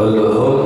الحمد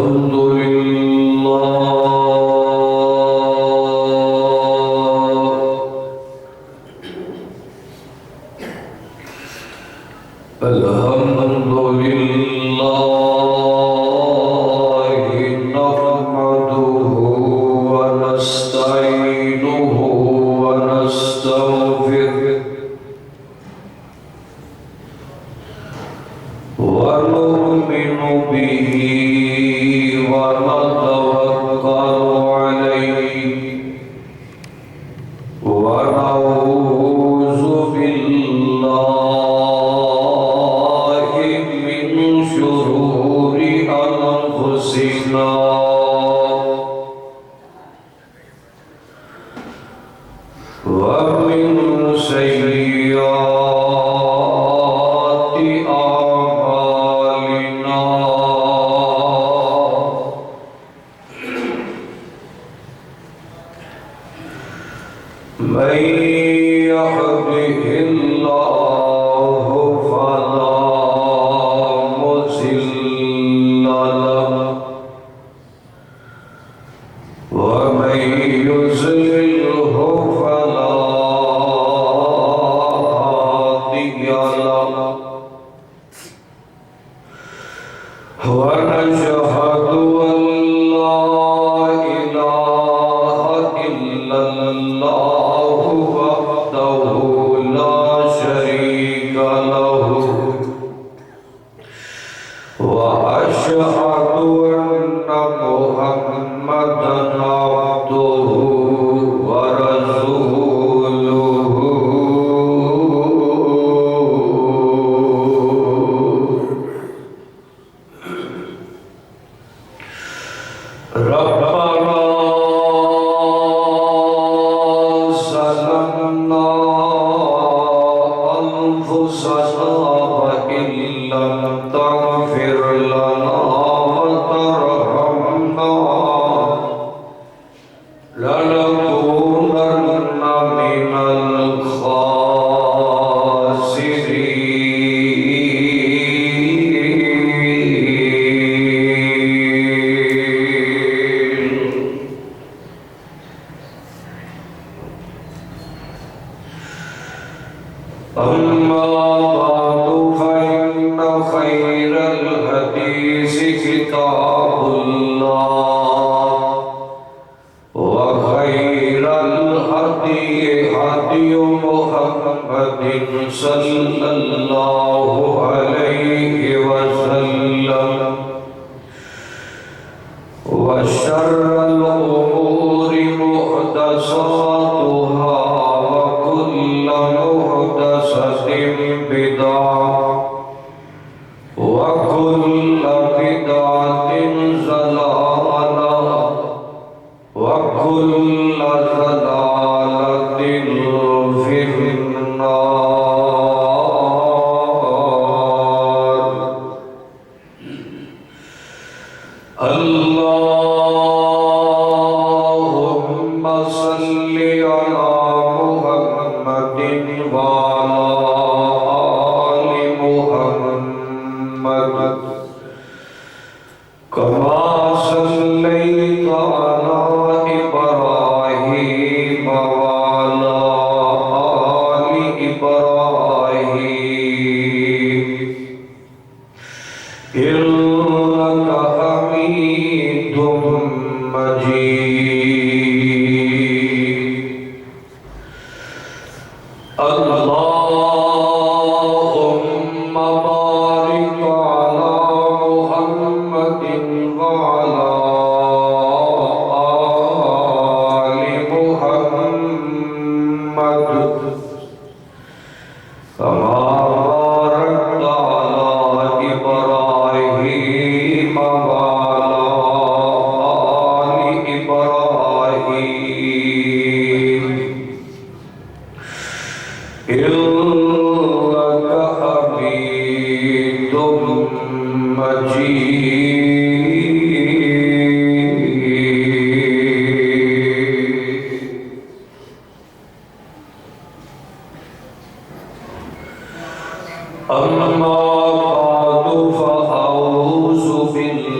مجيد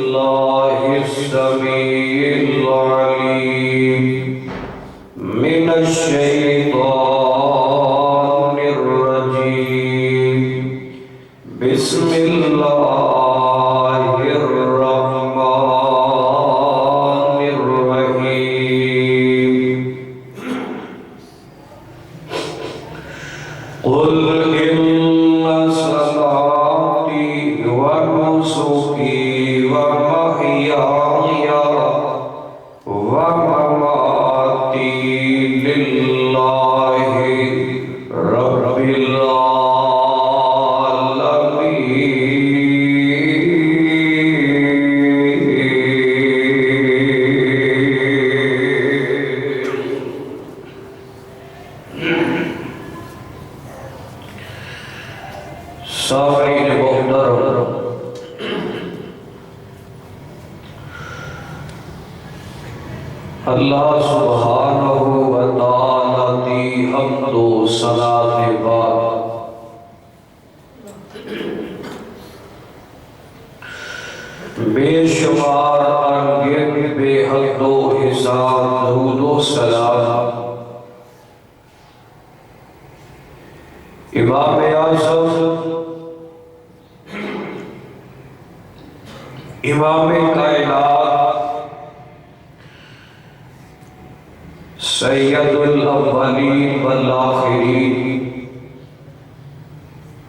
بالله السميع العليم من الشيطان الرجيم بسم الله الرحمن الرحيم قل إن صلاتي ونسكي ومحياي ومماتي لله رب سامعین محترم، اللہ سبحانہ و تعالیٰ دی حمد و ثنا کے بعد بے شمار انگن بے حد و حساب درود و سلام امام اعظم امام کائنات سید الاولین والآخرین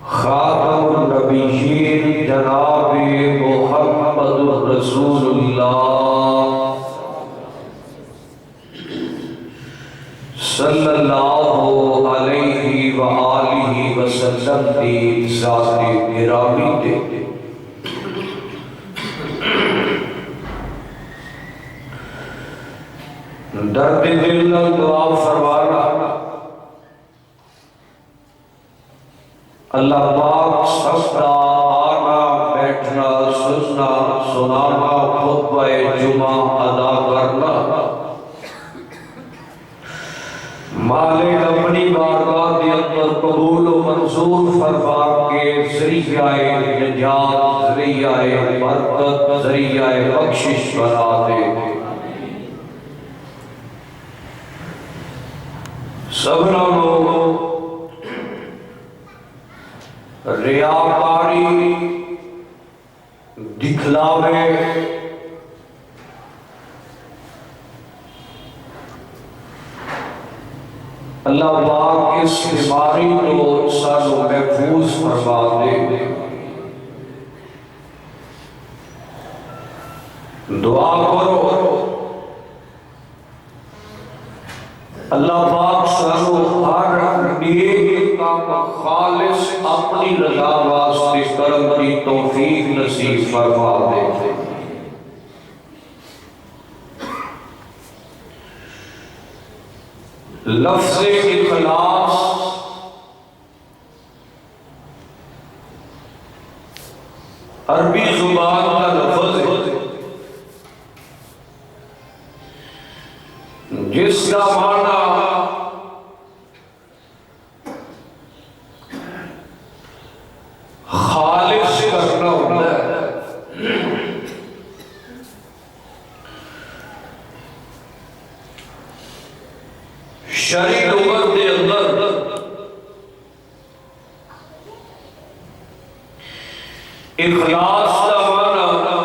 خاتم النبیین جناب محمد رسول اللہ صلی اللہ علیہ وآلہ وسلم دی ذات گرامی دے درد دل دعا فرمانا اللہ پاک سب کا آنا بیٹھنا سننا سنانا خطبہ جمعہ ادا کرنا مالک اپنی بارگاہ کے اندر قبول و منظور فرما کے ذریعہ نجات ذریعہ برکت ذریعہ بخشش بنا دے سبنا لوگوں ریاکاری دکھلاوے اللہ پاک اس بیماری کو سانو محفوظ فرما دے دعا کرو اللہ پاک سانو ہر نیک کام خالص اپنی رضا واسطے کرم کی توفیق نصیب فرما دے لفظ اخلاص عربی زبان کا لفظ ہے جس کا معنی خالص کرنا ہوتا ہے شرعی لغت کے اندر اخلاص کا معنی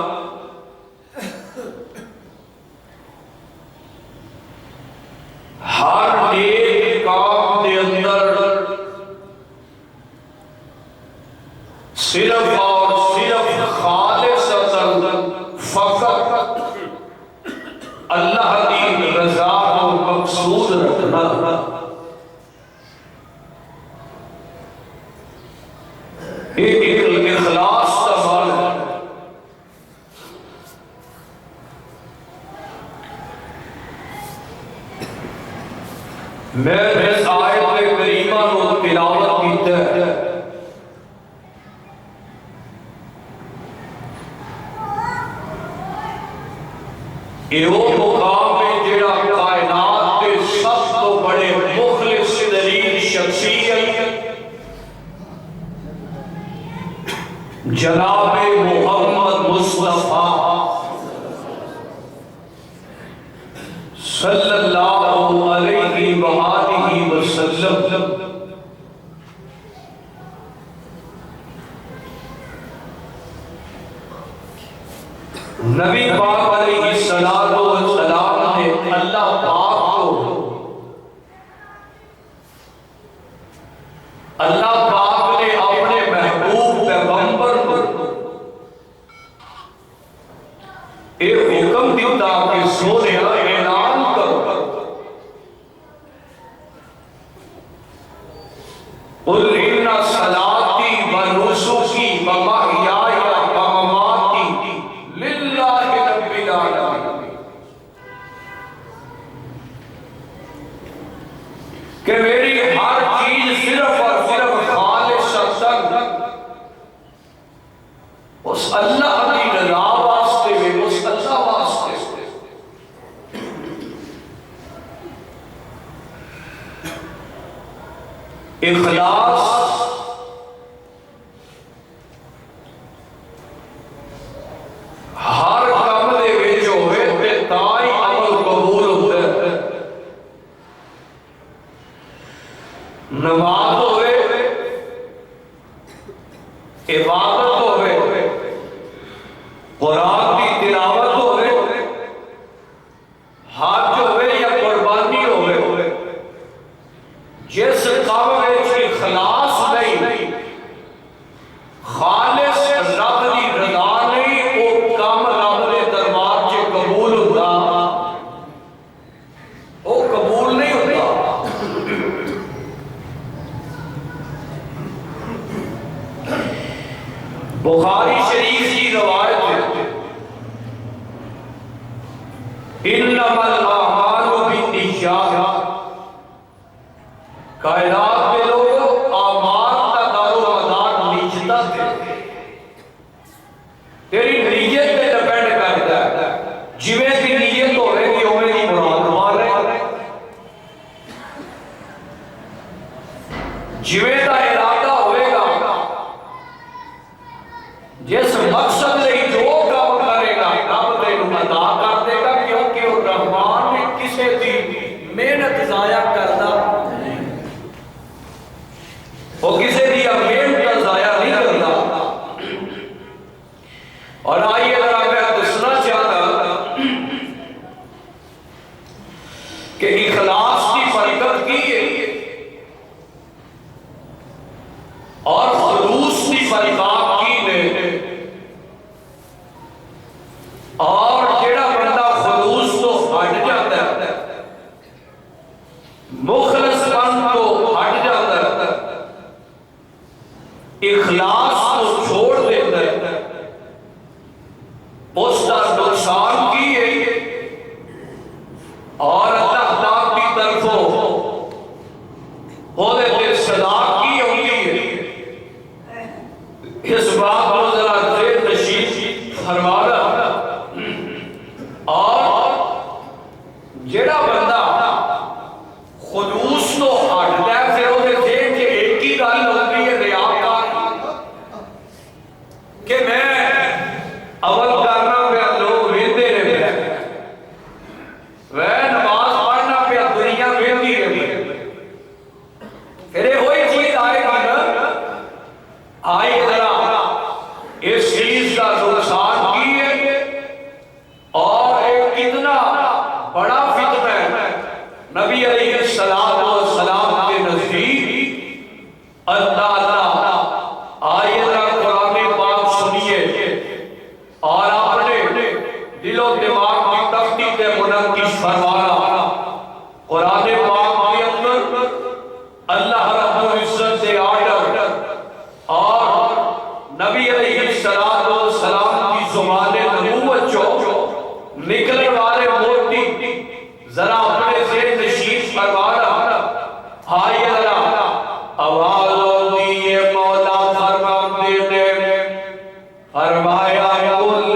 ہر نیک کام کے اندر صرف اور صرف خالصتاً فقط اللہ کی رضا کو مقصود رکھنا ایک اخلاص کا معنی ہے میں اس آیت کریمہ کو تلاوت کیتا ہے یہ وہ مقام ہے جڑا کائنات کے سب تو بڑے مخلص ترین شخصیت جناب محمد مصطفیٰ صلی اللہ علیہ وآلہ وسلم نبی پاک علیہ السلام نے اللہ پاک نے اپنے محبوب پیغمبر کو ایک حکم دیتا کہ سونے اعلان کرو قل ان صلاتی و نسکی و محیای و مماتی للہ رب العالمین، کہ میری ہر چیز صرف اور صرف خالصتاً اس اللہ کی رضا واسطے میں، اس اللہ واسطے اخلاص ہر کام دے وچ ہوئے تے تاں ہی عمل قبول ہوتا ہے۔ نماز ہوئے، عبادت ہوئے، قرآن کی تلاوت ہوئے، حج ہوئے یا قربانی ہوئے، جس کام وچ اخلاص نہیں، خالص رب دی رضا نہیں، وہ کام رب دے دربار چ قبول ہوتا، وہ قبول نہیں ہوتا۔ بخاری شریف کی روایت ہے، انما الاعمال بالنیات، کائنات کے لوگ اعمال کا دار و مدار نیت ہے، تیری نیت پہ ڈپینڈ کرتا ہے، جویں دی نیت ہوے گی اوویں دی مراد مارے، جویں دا ارادہ ہوئے گا، جس مقصد لئی جو کام کرے گا رب تینوں عطا کر دے گا، کیونکہ وہ رحمان نے کسے دی محنت ضائع کردا، وہ کسے دی محنت ضائع نہیں کردا۔ اور آئیے ذرا میں دسنا چاہتا کہ اخلاص کی برکت کی ہے اور خلوص کی برکات کی نے، اور جیڑا بندہ خلوص تو ہٹ جاتا ہے، مخلص پن تو ہٹ جاتا ہے، اخلاص کو چھوڑ دیتا ہے، اس کا نقصان کی ہے، اور اللہ تعالیٰ کی طرفوں خود سزا کی ہوتی ہے۔ اس بات کو ذرا ذہن نشین فرمانا، اور جیڑا بندہ خلوص تو ہٹدا ہے، پھر وہ ذہن چ ایک ہی گل ہوتی ہے ریاکار، کہ میں اول کرنا پیا لوگ ویندے رہے، میں نماز پڑھنا پیا دنیا ویندی رہی، پھر یہ وہی چیز آئے گی نا، آئی ذرا اس چیز کا نقصان کی ہے، اور ایک کتنا بڑا فتنہ ہے نبی علیہ السلام کے نزدیک۔ اللہ آئیے ذرا قرآن پاک سنیے اور اپنے دل و دماغ کی تختی تے منقش فرمانا۔ قرآن پاک کے اندر اللہ رب العزت سے آرڈر اور نبی علیہ السلام کی زبان نبوت جو نکلنے والے موٹی ذرا اپنے ذہن نشین فرمانا۔ آئیے ذرا آواز ہوتی ہے، مولا فرماتے نے فرمایا قل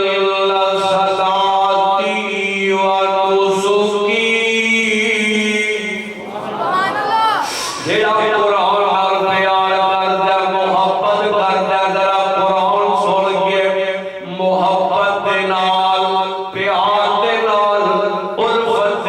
الا صلاتی و نسکی، جیڑا قرآن نال پیار کردا محبت کردا، ذرا قرآن سن کے محبت دے نال پیار دے نال الفت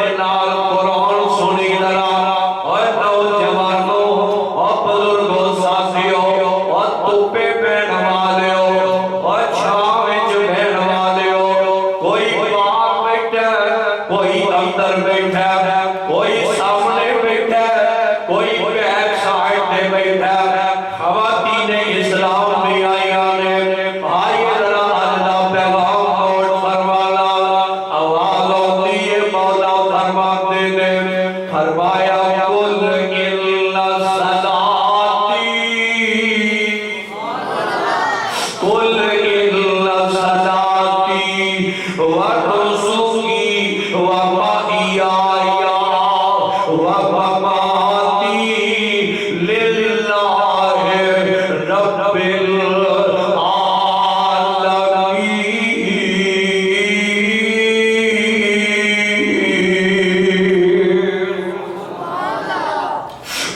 اندر بیٹھا ہے، کوئی سامنے بیٹھا ہے، کوئی بیک سائڈ پہ بیٹھا ہے۔ خواتین اسلام میں آئیاں نے بھائی ذرا اللہ پیغام نوٹ فرمانا، آواز ہوتی ہے مولا فرماتے نے فرمایا قل ان صلاتی قل ان صلاتی ونسکی ومحیایا ومماتی للہ رب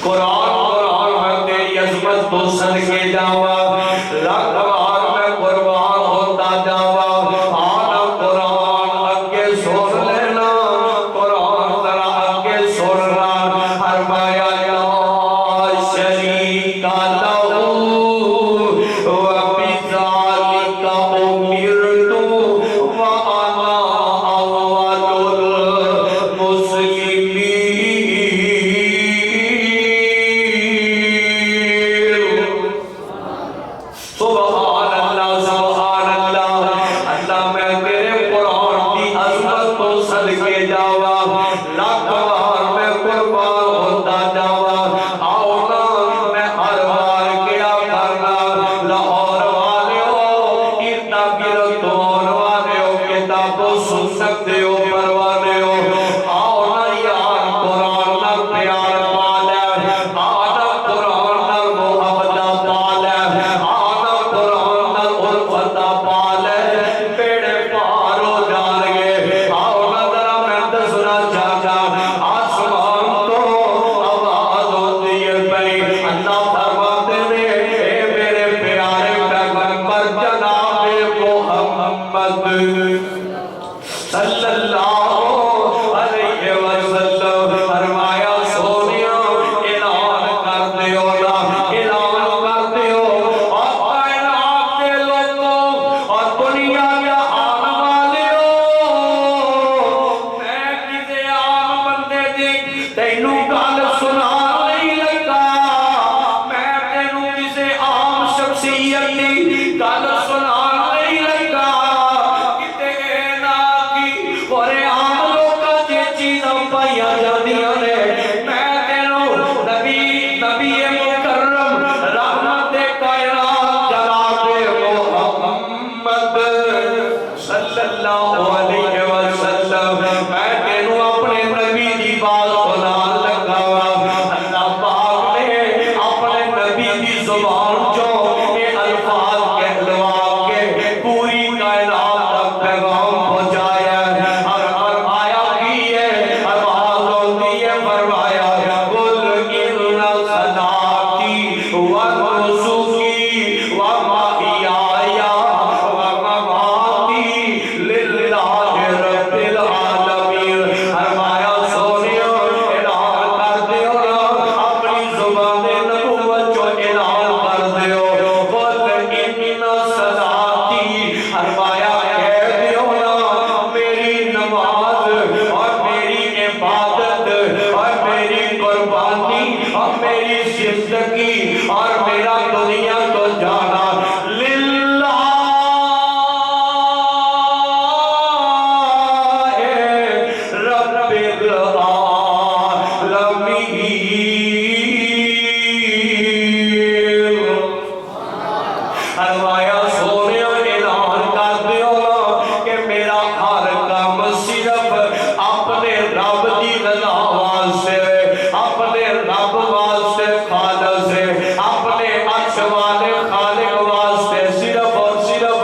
قرآن میں تیری عظمت تو صدقے جاوا، لاکھ بار میں قربان ہوتا جاوا۔ آنا قرآن اگے سن لینا، قرآن ذرا اگے سننا۔ فرمایا لا شریک لہ وبذالک امرت وانا اول المسلمین۔ سبحان اللہ سبحان اللہ، اللہ میں تیرے قرآن کی عظمت کو صدقے جاوا، لاکھ بار میں قربان ہوتا جاوا۔ آؤ نا میں ہر بار کیا کرنا، لاہور والے ہو اتنا گرفتار والے ہو کتابوں سن سکتے ہو پروانے ہو، آؤ نا یار قرآن نہ پیار پالے، آنا قرآن نہ محبت پالے، آنا قرآن نہ الفت پالے، بیڑے پار ہو جان گے۔ آؤ نا ذرا میں دسنا چاہتا، آسمان تو آواز ہوتی ہے پئی، اللہ فرماتے نے اے میرے پیارے پیغمبر جناب محمد صلی اللہ علیہ وسلم، فرمایا سونیا اعلان کر دیو نا، اعلان کر دیو اور کائنات کے لوگوں اور دنیا کے آنے والیوں، میں کسی عام بندے دی تینوں گل سنا نہیں لگا، میں تینوں کسی عام شخصیت دی گل سنا نہیں لگا، کتے نا کی اور عام لوگاں دی چیزاں پائیاں جاندیاں نے، میں تینوں نبی مکرم رحمت کائنات جناب محمد صلی اللہ علیہ وسلم، میں تینوں اپنے نبی دی بات سنان لگا۔ اللہ پاک نے اپنے نبی دی زبان چوں یہ الفاظ کہلوا کے پوری کائنات تک پیغام پہنچایا ہے، اور فرمایا کی ہے، آواز ہوتی ہے فرمایا قل ان صلاتی ونسکی ومحیایا ومماتی للہ رب العالمین۔ فرمایا سونیو اعلان کر دیو نا، اپنی زبان نبوت جو اعلان کر دیو قل ان صلاتی، فرمایا کہہ دیو نا میری نماز اور میری عبادت اور میری قربانی اور میری زندگی اور میرا دنیا کو جانا للہ رب العالمین۔ فرمایا سونے اعلان کر دیو نا کہ میرا ہر کام صرف اپنے رب دی رضا واسطے، اپنے رب واسطے خالص ہے، اپنے عرش والے خالق واسطے صرف اور صرف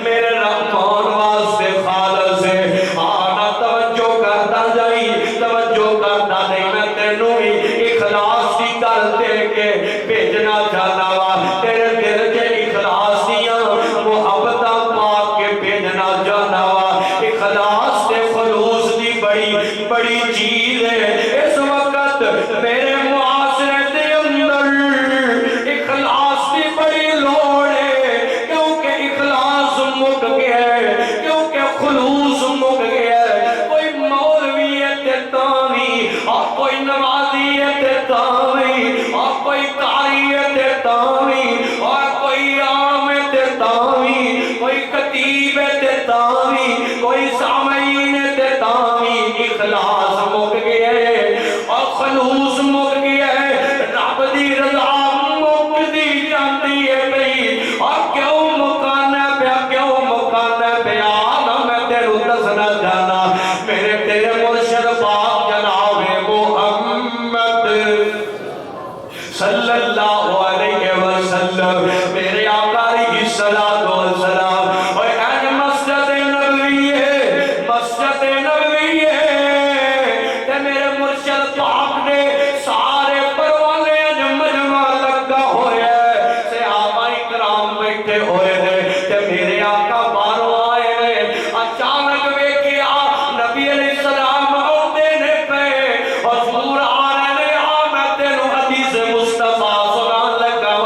میرے رحمان واسطے خالص ہے۔ آنا توجہ کرتا جائی، توجہ کرتا نہیں، میں تینوں ہی اخلاص کی گل دے کے بھیجنا چاہتا وا، تیرے دل کے اخلاص دیاں محبتاں پاک کے بھیجنا چاہتا وا۔ اخلاص تے خلوص دی بڑی چیز ہے، اس وقت میرے معاشرے دے اندر اخلاص دی بڑی لوڑ ہے، کیونکہ اخلاص مک گیا ہے، کیونکہ خلوص مک گیا ہے۔ کوئی مولوی ہے تے کوئی نمازی ہے تے تاوی اور کوئی قاری ہے تے تاوی اور کوئی عام ہے تے تاوی کوئی خطیب ہے تے تاوی کوئی سامعین ہے تے تاوی اخلاص مک گیا ہے اور خلوص مک گیا ہے رب دی رضا مک دی جاتی ہے بھئی اور کیوں مکانا پیا کیوں مکانا پیا نہ میں تیرے دسنا جانا میرے تیرے مرشد پاک جناب محمد صلی اللہ علیہ وسلم میرے آقا علیہ السلام اور آج مسجد نبوی ہے مسجد نبوی ہے تے میرے مرشد پاک نے سارے پروانے مجمع لگا ہوئے ہیں صحابہ کرام بیٹھے ہوئے ہیں تے میرے آقا باہروں آئے ہیں اچانک ویکھیا نبی علیہ السلام آتے نے پہ اور حضور آ رہے ہیں میں تینوں حدیث مصطفیٰ سنان لگا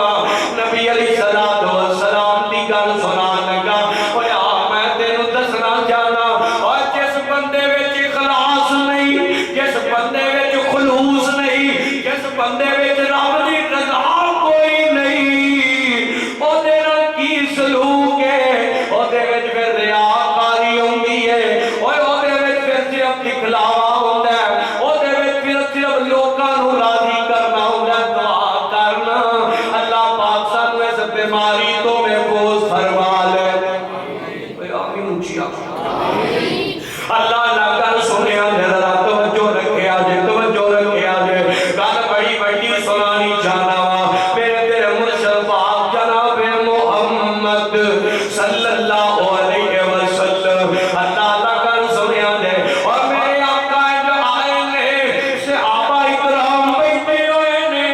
نبی علیہ السلام دی گل سنان لگا اور میں تینوں دسنا جانا اور جس بندے وچ اخلاص نہیں جس بندے وچ خلوص نہیں جس بندے وچ رب دی رضا کوئی نہیں او دے نال کی سلوک ہے او دے وچ پھر ریاکاری ہوندی ہے او دے وچ پھر صرف دکھلاوا ہوندا ہے او دے وچ پھر صرف لوکاں نوں راضی کرنا ہوندا ہے دعا کرنا اللہ پاک سانوں اس بیماری تو محفوظ فرما لے آمین اونچی آمین اللہ نہ کر سنیا ذرا توجہ رکھے آجے توجہ رکھے آجے گل بڑی بڑی سنانی جانا میرے تیرے مرشد پاک جناب محمد صلی اللہ علیہ وسلم اللہ نہ کر سنیا دے اور میرے آقا جو آئے نے صحابہ اکرام بیٹھے ہوئے نے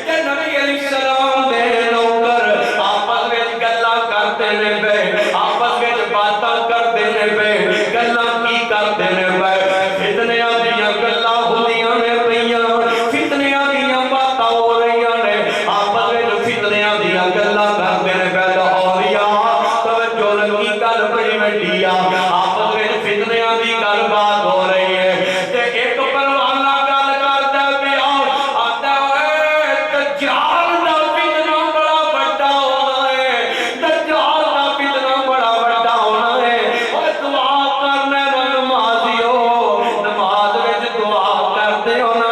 کہ نبی علیہ السلام دے نوکر آپس میں گلا کرتے نے بے آپس میں باتاں کرتے نے بے گلا کی کرتے نے بے فتنیاں دیاں گلا ہوندیاں نے پئیاں فتنیاں دیاں باتاں ہو رہیاں نے آپس میں فتنیاں دیاں گلا کرتے نے بے لاہوریا توجہ لگی گل بڑی وڈی آپس میں فتنیاں دی گل بات ہو رہی ہے تے ایک پروانہ گل کردا پیا آندا ہے دجال دا فتنہ بڑا بڑا ہونا ہے دجال دا فتنہ بڑا بڑا ہونا ہے اور دعا کرنا نمازیو نماز وچ دعا کرتے ہو نا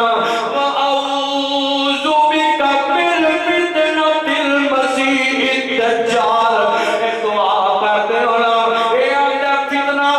وَأَعُوذُ بِكَ مِنْ فِتْنَةِ الْمَسِيحِ الدَّجَّالِ دعا کرتے ہو نا اے آدھا فتنہ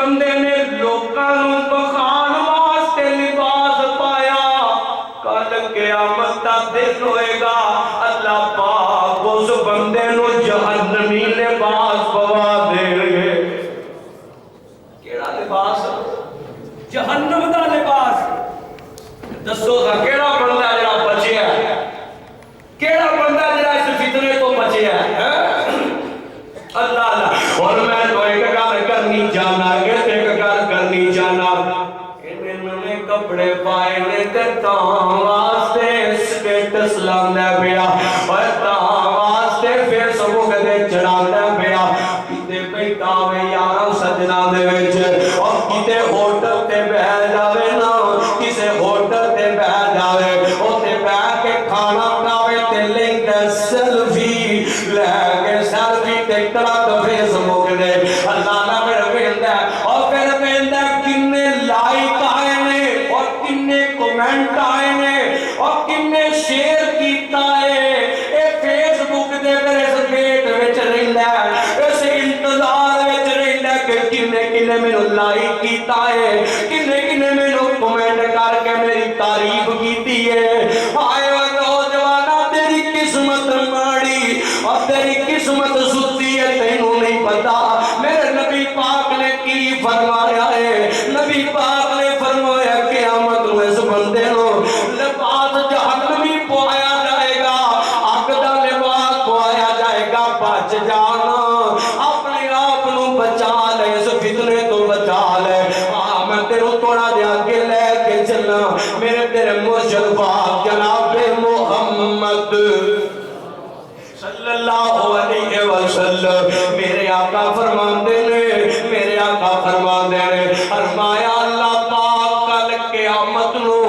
بندے نے لوکاں نوں بخان واسطے لباس پایا، کل قیامت دا دن ہوئے گا اللہ پاک اس بندے نوں جہنمی لباس پوا دے گے۔ کیڑا لباس؟ جہنم دا لباس۔ دسو دا کیڑا بندہ جڑا بچیا ہے؟ کیڑا بندہ جڑا اس فتنے تو بچیا ہے؟ اللہ اللہ۔ اور میں تو ایک گل کرنی جانا کہ ایک گل کرنی جانا، انہوں نے کپڑے پائے نے تے تاں واسطے سٹیٹس لاندے پیا، اور تاں واسطے فیس بک تے چڑھاندے پیا، کتے بیٹھا ہوئے یاراں سجنا دے وچ، اور کتے ہوٹل تے بیٹھ جاوے نا، کسے ہوٹل تے بیٹھ جاوے اوتے بیٹھ کے کھانا کھاوے تے لیندا سیلفی لے کے سیلفی تے کرا تے فیس بک دے اللہ نہ میرے ویندا، اور پھر ویندا کنے لائک آئے نے اور کنے کمنٹ آئے نے اور کنے شیئر کیتا ہے، اے فیس بک دے میرے سپیٹ وچ رہندا ہے، اس انتظار وچ رہندا کہ کنے کنے مینوں لائک کیتا ہے، کنے کنے مینوں کمنٹ کر کے میری تعریف کیتی ہے۔ آئے او نوجوانا تیری قسمت ماڑی اور تیری قسمت ستی ہے، تینوں نہیں پتا میرے نبی پاک نے کی فرمایا ہے۔ نبی پاک نے فرمایا قیامت میں اس بندے نو لباس جہنمی پوایا جائے گا، آگ دا لباس پوایا جائے گا، بچ جانا، اپنے آپ نو بچا لے، اس فتنے تو بچا لے۔ ہاں میں تیروں تھوڑا دے آگے لے کے چلنا، میرے تیرے مرشد پاک جناب محمد صلی اللہ علیہ وسلم میرے آقا فرماندے نے، میرے آقا فرماندے نے، فرمایا اللہ پاک کل قیامت نو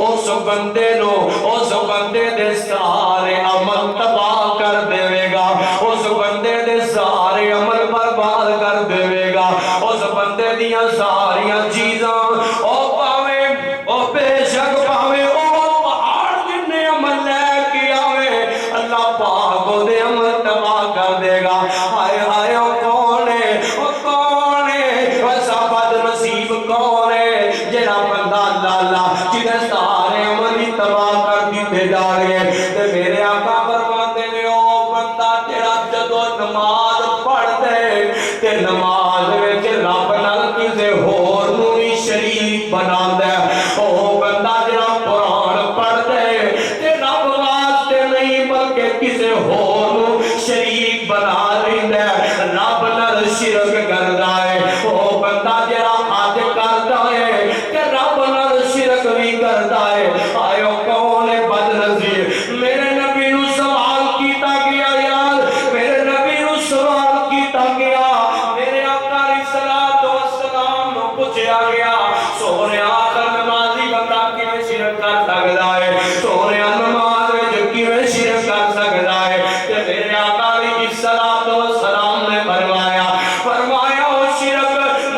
اس بندے دے سارے عمل تباہ کر دے گا، اس بندے دے سارے عمل برباد کر دے گا، اس بندے دیاں ساریاں چیزاں او پاوے او بے شک پاوے او پہاڑ جنے عمل لے کے آوے، اللہ پاک او دے عمل تباہ کر دے گا۔ ہائے ہائے او کون ہے ویسا بد نصیب کون ہے جڑا بندہ لالا جنہیں سارے عمل ہی تباہ کر دیتے جا رہے ہیں۔ تے میرے آقا فرماتے ہیں او بندہ جڑا جدو نماز پڑھ دے تے نماز وچ رب نال کسے ہور نوں وی شریک بنا دے، او بندہ جڑا قرآن پڑھ دے تے رب واسطے نہیں بلکہ کسے ہور نوں شریک بنا لیندا ہے، رب نال شرک کردا ہے، او بندہ جڑا حج کردا ہے تے رب نال شرک بھی کردا ہے۔ آئے او کون ہے بد نصیب؟ میرے نبی نو سوال کیتا گیا یار، میرے نبی نو سوال کیتا گیا، میرے آقا علیہ الصلوۃ والسلام نو پوچھا گیا سونے آخر نمازی بندہ کیویں شرک کر سکدا ہے، سونے نماز وچ کیویں شرک کر سکدا ہے؟ تے میرے آقا علیہ الصلوۃ والسلام نے فرمایا او شرک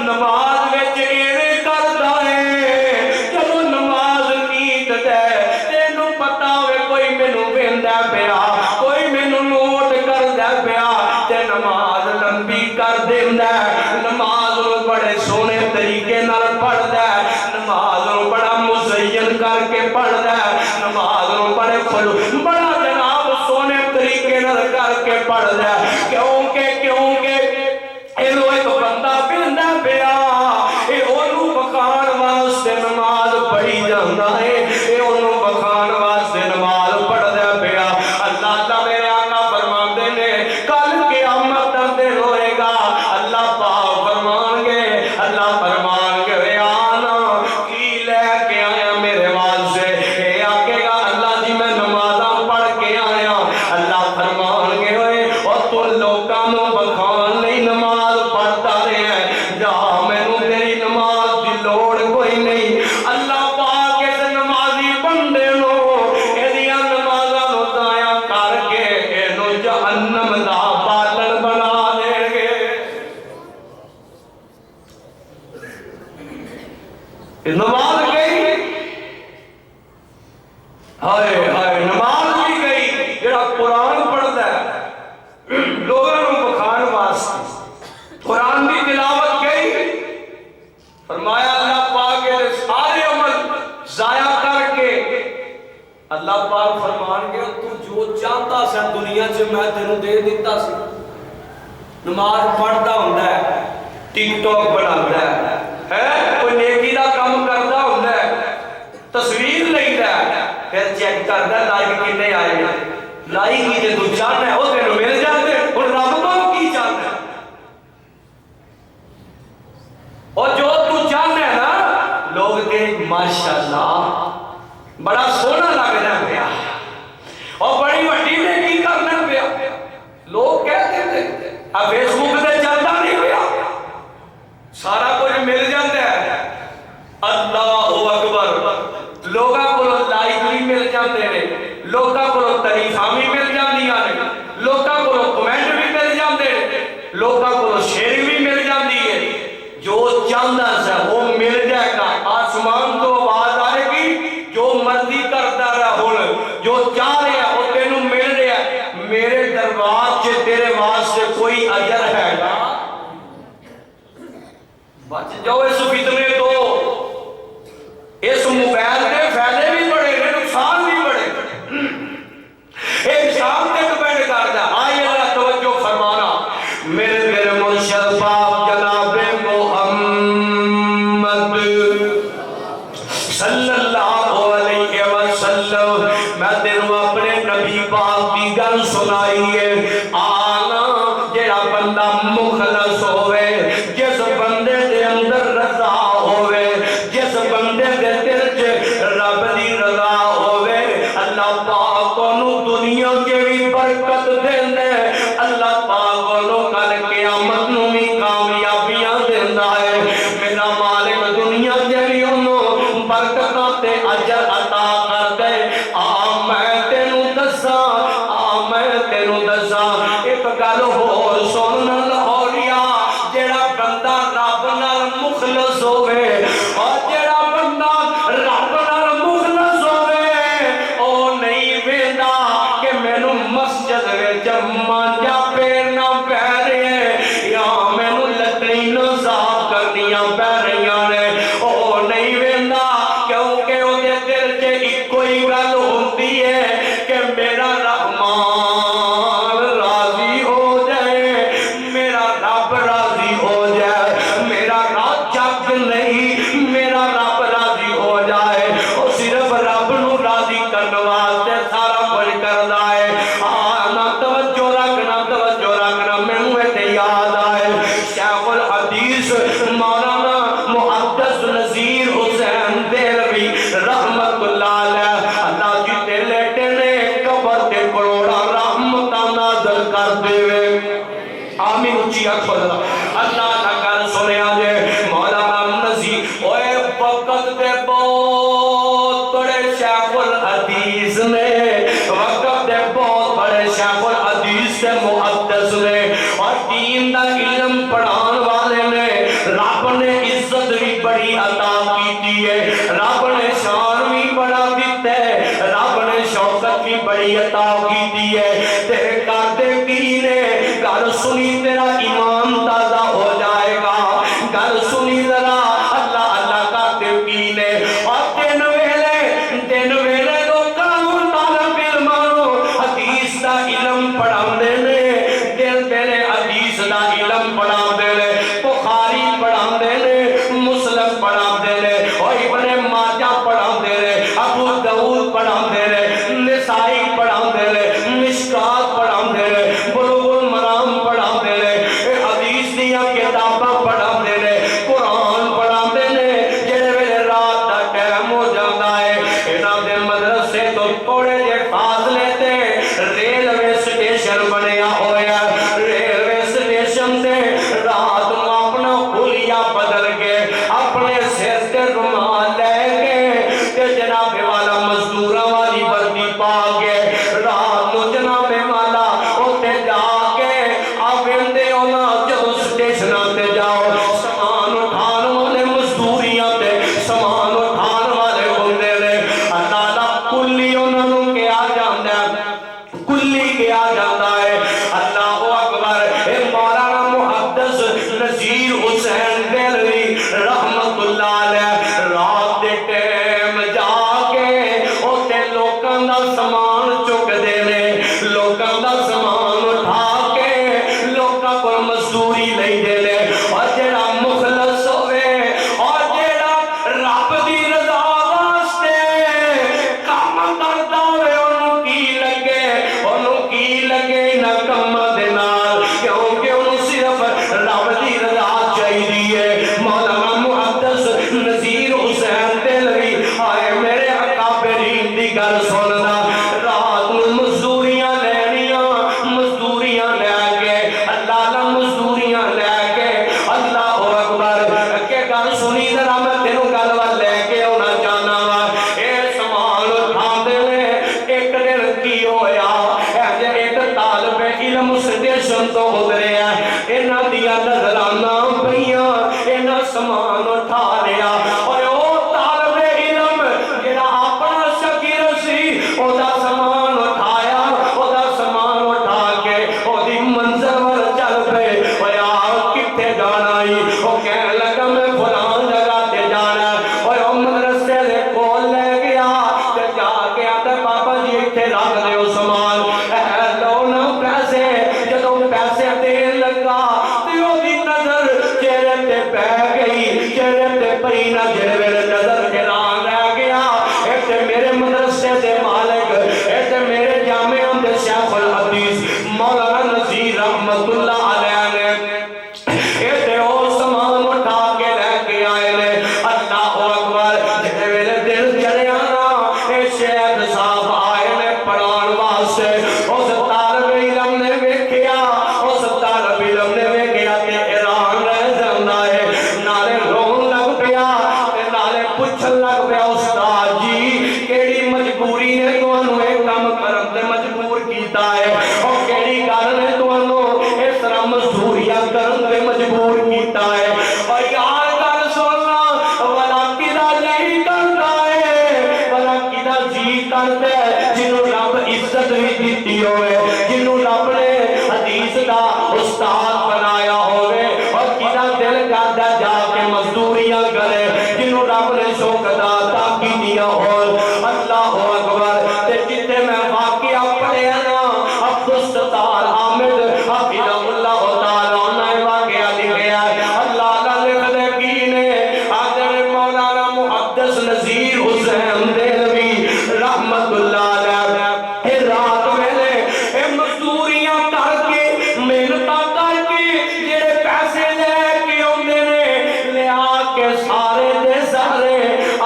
نماز وچ ایویں کردا ہے جدو نماز نیت دے تینوں پتہ ہوئے کوئی مینوں ویندا پیا، کوئی مینوں نوٹ کردا پیا تے نماز لمبی کر دیندا ہے، نماز نوں بڑے سونے طریقے نال پڑھدا ہے، نماز نوں بڑا مزین کر کے پڑھدا ہے، نماز نوں بڑا جناب سونے طریقے نال کر کے پڑھدا ہے، کیونکہ اینو ایک بندہ ویندا پیا، اے اونوں بخان واسطے نماز پڑھی جاندا ہے، اے اونوں بخان واسطے نماز پڑھدا پیا۔ اللہ میرے آقا فرماندے نے کل قیامت دا دن ہوئے گا، اللہ پاک فرمان گے وے آنا کی لے کے آیا میرے واسطے؟ اے آکے گا اللہ جی میں نمازاں پڑھ کے آیا، اللہ فرمان گے ہوئے اور تو لوکاں نوں بخان نہیں نماز پڑھتا رہے ہیں، جا مینوں تیری نماز دی لوڑ کوئی نہیں۔ اللہ پاک اس نمازی بندے نو ایدیاں نمازاں نو ضائع کر کے اینو جہنم دا باطل بنا دے گے۔ نماز گئی، ہائے ہائے نماز بھی گئی، جڑا قرآن پڑھدا ہے لوگوں کو بخان واسطے، قرآن دی تلاوت گئی، فرمایا اللہ پاک کے سارے عمل ضائع کر کے اللہ پاک فرمان گیا تو جو چاہتا سا دنیا سے میں تینوں دے دیتا سی. نماز پڑھتا ہوتا ہے, ٹک ٹاک بناتا ہے, کوئی نیکی دا کام کرتا ہوتا ہے, تصویر لیتا ہے, پھر چیک کرتا ہے لائک کتنے آئے ہیں, لائک ہی جے تو چاہنا ہے وہ تینوں مل جاتے ہیں. اور رب تو کی چاہتا ہے, اور جو تو چاہنا ہے نا لوگ کہ ماشاءاللہ بڑا سونا لگنا پیا اور بڑی وڈی نیکی کرنا پیا. لوگ کہتے تھے اب فیس بک سے چلتا نہیں پیا, سارا کچھ مل جاتا ہے. اللہ اکبر, لوگاں کو لائک بھی مل جاتے ہیں, لوگاں کو تعریفاں بھی مل جاندیاں نے, لوگاں کو کمنٹ بھی مل جاندے ہیں, لوگاں کو شیئر بھی مل جاندی ہے. جو چاہتا ہے وہ مل جائے گا. آسمان تو آواز آئے گی جو مرضی کرتا رہا ہوں, جو چاہ رہے ہیں وہ تینوں مل رہا ہے. میرے دربار سے تیرے واسطے کوئی اجر ہے گا؟ بچ جاؤ اس فتنے تو. اس موبائل کے فائدے بھی بڑے ہیں, نقصان بھی بڑے. ایک شام تک بیٹھ کرتا آئیے ذرا توجہ فرمانا. میرے مرشد پاک جناب محمد صلی اللہ علیہ وسلم, میں تینوں اپنے نبی پاک کی گل سنائی ہے. آنا جڑا بندہ مخلص ہوئے, جس بندے دے اندر رضا ہوئے, جس بندے دے دل چ رب دی رضا ہوئے, اللہ پاک انہوں دنیا کے بھی برکت دیندے, اللہ پاک انہوں کل قیامت نوں بھی کامیابیاں دیندا ہے. میرا مالک دنیا کے بھی انہوں برکتاں تے اجر عطا کر دے. میں تینوں دساں, میں تینوں دساں ایک گل ہور سن لاہوریا. جڑا بندہ رب نال مخلص ہوئے, اور جڑا بندہ رب نال مخلص ہوئے, او نہیں ویندا کہ مینوں مسجد وچ مانجا پھیرنا پے رہے یا مینوں لٹرین صاف کرنیاں پے رہیاں نے. او نہیں ویندا کیونکہ او دے دل چ اکو ہی گل ہوندی ہے کہ میرا رحمان راضی ہو جائے, میرا رب راضی ہو جائے, میرا رب جگ نہیں, میرا رب راضی ہو جائے. وہ صرف رب نو راضی کرنے واسطے سارا کچھ کردا ہے. آنا توجہ رکھنا, توجہ رکھنا. مینوں تے یاد آئے شیخ الحدیث مولانا محدث نذیر حسین دہلوی رحمت اللہ علیہ, اللہ جی تے لیٹے نے قبر تے کروڑا رحمتاں نازل کر دے. آمین اچھی آکھو ذرا. اللہ کا گل سنیا جے مولانا نذیر اوے وقت دے بہت بڑے شیخ الحدیث نے, وقت دے بہت بڑے شیخ الحدیث سے محدث نے, اور دین دا علم پڑھان والے نے. رب نے عزت بھی بڑی عطا کیتی ہے, رب نے شان بھی بڑا دیتا ہے, رب نے شوکت بھی بڑی عطا کیتی ہے. تیرے کردے کی نے گل سنی تیرا ایمان تازہ ہو جائے گا. گل سنی ذرا اللہ اللہ کردے کی نے. اور دن ویلے لوکاں نوں طالب علماں حدیث دا علم پڑھاندے نے, دن ویلے حدیث دا علم پڑھاندے نے, بخاری پڑھاندے نے, مسلم پڑھاندے نے, اور ابن ماجہ پڑھاندے نے, ابو داؤد پڑھاندے نے, نسائی پڑھاندے نے, مشکات پڑھاندے نے, بلوغ المرام پڑھاندے نے, حدیث دیاں کتاباں پڑھاندے نے, قرآن پڑھاندے نے. جڑے ویلے رات دا ٹائم ہو جاندا ہے, انہاں دے مدرسے تو تھوڑے جے فاصلے تے ریلوے سٹیشن بنیا ہویا. ریلوے سٹیشن تے رات نوں اپنا حلیہ بدل کے, اپنے سر تے رومال لے کے, تے جناب والا مزدوراں والی وردی پا کے, رات نوں جناب والا اوتے جا کے آویندے ہونا. جدوں سٹیشناں تے جاؤ, سامان اٹھان والے مزدوریاں تے سامان اٹھان والے ہوندے نے. اللہ دا کلی انہاں نوں کیا جاندا ہے, کلی کیا جاندا ہے. اللہ اکبر. اے مولانا محدث نذیر حسین دہلوی رحمت گل سنی ذرا میں تینوں گل ول لے کے آنا چاہنا وا اے سامان اٹھاندے نے ایک دن کی ہویا ایک طالب علم اسٹیشن تو گزریا انہاں دیاں نظراں پئیاں انہاں سامان اٹھا لیا اور او طالب علم جڑا اپنا شکیر سی او دا سامان اٹھایا او دا سامان اٹھا کے او دی منزل ول چل پے او یار کتے جانا ہی او کہنے لگا میں فلان جگہ تے جانا اور او مدرسے دے کول لے گیا تے جا کے آتا بابا جی اتنے رکھ دیو سامان لو نا پیسے جدوں پیسے دین لگا تے او دی نظر چہرے تے پہ گئی چہرے تے پئی نہ جڑے ویلے نظر حیران رہ گیا اے تے میرے مدرسے دے مالک اے تے میرے جامعہ دے شیخ الحدیث مولانا نذیر رحمت اللہ علیہ نے اے تے او سامان اٹھا کے لے کے آئے نے اللہ اکبر جڑے ویلے دل چڑھیا نا اے شیخ صاحب آئے نے پڑھان واسطے اس طالب علم نے ویکھیا اس طالب علم نے ویکھیا تے حیران رہ جاندا ہے نالے رون لگ پیا تے نالے پوچھن لگ پیا استاد جی کیڑی مجبوری نے تانوں اے کام کرن تے مجبور کیتا ہے او کیڑی گل نے تانوں اس طرح مزدوریاں کرن تے مجبور کیتا ہے او یار گل سننا والا کدا نہیں کردا ہے والا کدا جی کردا ہے جنوں رب عزت بھی دیتی ہوئے جنوں رب نے حدیث دا استاد بنایا ہوئے اور کدا دل کردا جا کے مزدوریاں کرے جنوں رب نے شوق عطا کیتیاں ہون اللہ اکبر تے جتے میں واقعہ پڑھیا نا عبدالستار حامد حفظہ اللہ تعالی نے واقعہ لکھیا ہے اللہ کا لکھ دے کی نے حضرت مولانا محدث نذیر حسین دہلوی رحمت اللہ علیہ اے رات ویلے اے مزدوریاں کر کے محنتاں کر کے جڑے پیسے لے کے اوندے نے لے آ کے سارے دے سارے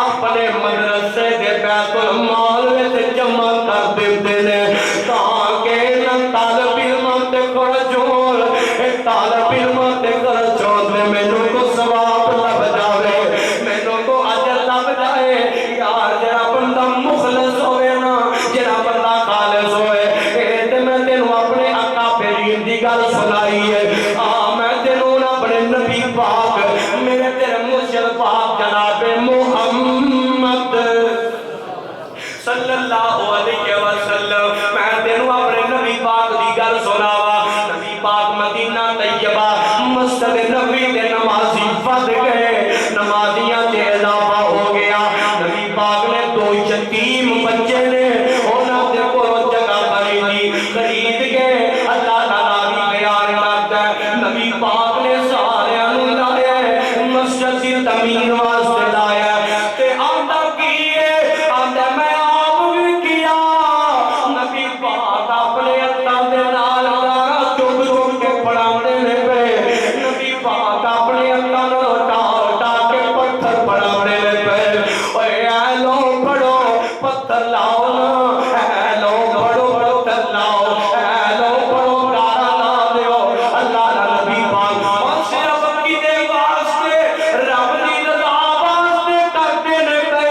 اپنے مدرسے دے بیت المال وچ جمع کر دیندے نے تاکہ نہ طالب علم تے خرچول اے طالب علم تے خرچول میں مینوں کو ثواب لب جاوے مینوں کو اجر لب جائے یار جڑا بندہ مخلص ہوئے نا جڑا بندہ خالص ہوئے اے تے میں تینوں اپنے آقا پیر دی گل سنائی ہے میں تینوں اپنے نبی پاک میرے تیرے مرشد پاک جناب محمد صلی اللہ علیہ وسلم میں تینوں اپنے نبی پاک دی گل سناوا نبی پاک مدینہ طیبہ مسجد نبوی دے نمازی ود گئے نمازیاں تے اضافہ ہو گیا نبی پاک نے دو یتیم بچے نے انہاں دے کول جگہ خرید کے اللہ تعالی بھی بیان کرتا ہے نبی پاک نے سارے نوں لایا مسجد دی تعمیر واسطے لایا تے آندا کی ہے آندا میں آپ بھی کیا نبی پاک اپنے ہتھاں دے نال چپ چپ کے پڑھاندے نے پے نبی پاک اپنے ہتھاں نال اٹھا کے پتھر پڑھاندے نے پے اوے اے لو پڑھو پتھر لاؤ نا اے لو پڑھو پتھر لاؤ اے لو پڑھو گالا لا دیو اللہ دا نبی پاک اور صرف کیدے واسطے رب دی رضا واسطے کرتے نے پے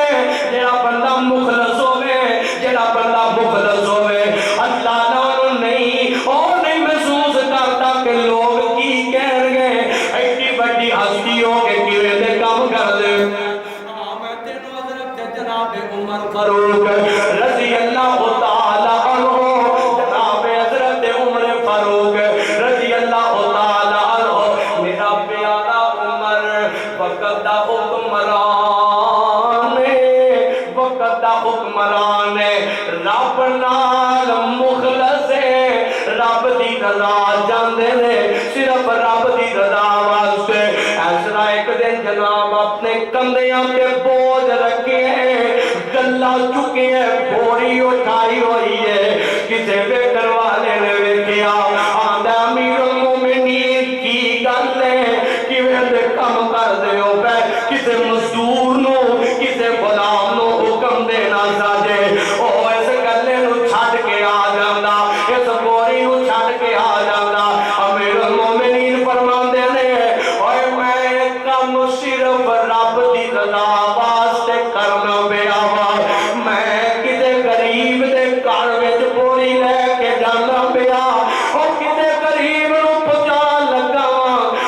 جڑا بندہ مخلص ہوے جڑا بندہ مخلص ہوے اللہ نال نہیں او نہیں محسوس کرتا کہ لوگ کی کہن گے ایڈی بڑی ہستی ہو کے کیویں دے کام کر دے میں تینوں حضرت جناب عمر فاروق رضی اللہ تعالی عنہ جناب حضرت عمر فاروق رضی اللہ تعالی عنہ میرا پیارا عمر وقت دا حکمران رب نال مخلص رب دی رضا جاندے نے صرف رب دی رضا واسطے ایسا ایک دن جناب اپنے کندھیاں پہ بوجھ رکھے گلا چکے بوری اٹھائی ہوئی ہے کسے ویکھن والے نے ویکھیا آندا امیر المومنین کی گل ہے کیویں دے کم کر دیو پے کسے مزدور نو کسے غلام نو حکم دینا ساجے او اس گلے نو چھڈ کے آ جاندا اس بوری نو چھڈ کے آ جاندا امیر المومنین فرماندے نے اوے میں کم صرف صرف رب دی رضا واسطے کرنا پیا وا میں کتے غریب دے گھر وچ بوری لے کے جانا پیا او کتے غریب نو پہنچا لگا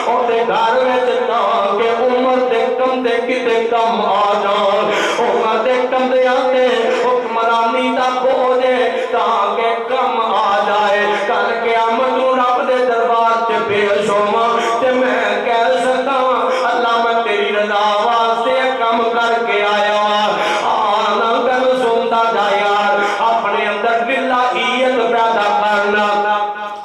او دے گھر وچ تاکہ عمر دے کندے کتے کم آ جان عمر دے کندیاں تے حکمرانی دا بوجھ تاکہ کم آ جائے کل قیامت نوں رب دے دربار تے پیش ہوواں تے میں کہہ سکاں اللہ میں تیری رضا واسطے کم کر کے آیا آنا گل سنتا جا یار اپنے اندر للہیت پیدا کرنا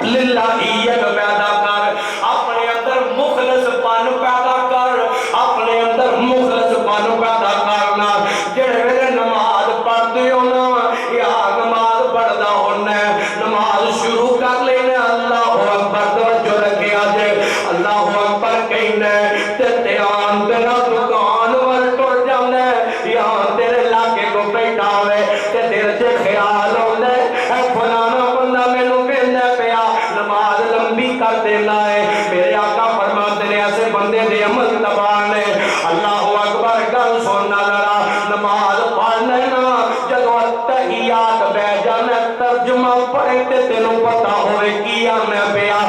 للہیت پیدا کر اپنے اندر مخلص پن پیدا کر اپنے اندر مخلص پن پیدا کرنا جڑے ویلے نماز پڑھدے ہو نا یا نماز پڑھدا ہونا نماز شروع کر لینا اللہ اکبر توجہ رکھے آجے اللہ اکبر کہنا تے دھیان تیرا دکان ور ٹر جانا یا تیرے لاگے کو بیٹھا ہوئے تے دل سے خیال ہوندا ہے اے فلانا بندہ مینوں کہندا پیا نماز لمبی کر دینا ہے میرے آقا فرماتے ہیں ایسے بندے دے عمل تباہ نے اللہ اکبر گل سننا لڑا نماز پڑھنا نا جدو تحیات بہ جانا ترجمہ پڑھے تے تینوں پتہ ہوئے کیا میں پیا